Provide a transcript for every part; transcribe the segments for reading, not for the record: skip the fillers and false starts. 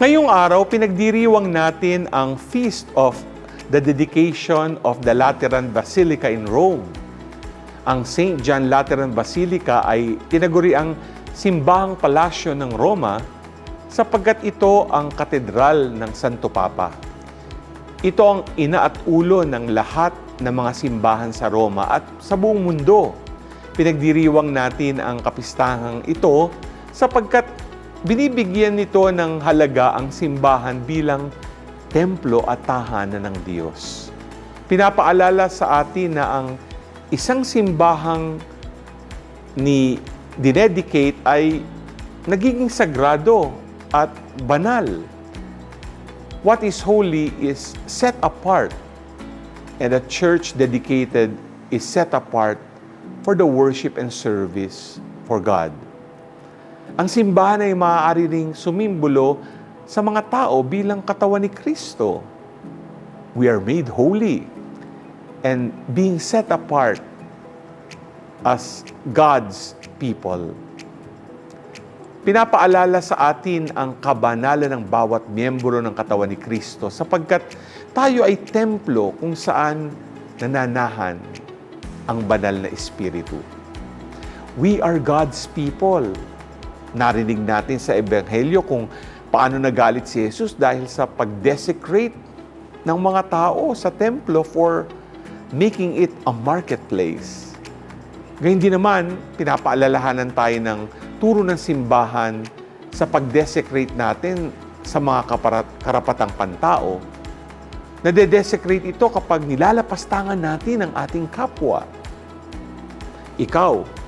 Ngayong araw, pinagdiriwang natin ang Feast of the Dedication of the Lateran Basilica in Rome. Ang St. John Lateran Basilica ay tinaguri ang simbahang palasyo ng Roma sapagkat ito ang katedral ng Santo Papa. Ito ang ina at ulo ng lahat ng mga simbahan sa Roma at sa buong mundo. Pinagdiriwang natin ang kapistahang ito sapagkat binibigyan nito ng halaga ang simbahan bilang templo at tahanan ng Diyos. Pinapaalala sa atin na ang isang simbahang dinedicate ay nagiging sagrado at banal. What is holy is set apart, and a church dedicated is set apart for the worship and service for God. Ang simbahan ay maaari ring sumimbolo sa mga tao bilang katawan ni Kristo. We are made holy and being set apart as God's people. Pinapaalala sa atin ang kabanalan ng bawat miyembro ng katawan ni Kristo sapagkat tayo ay templo kung saan nananahan ang banal na Espiritu. We are God's people. Narinig natin sa Ebanghelyo kung paano nagalit si Jesus dahil sa pag-desecrate ng mga tao sa templo for making it a marketplace. Gayun din naman, pinapaalalahanan tayo ng turo ng simbahan sa pag-desecrate natin sa mga karapatang pantao. Nade-desecrate ito kapag nilalapastangan natin ang ating kapwa. Ikaw,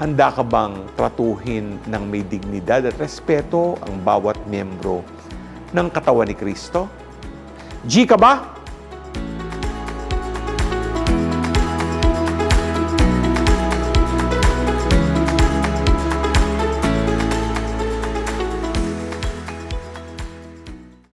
handa ka bang tratuhin ng may dignidad at respeto ang bawat miyembro ng katawan ni Kristo? G ka ba?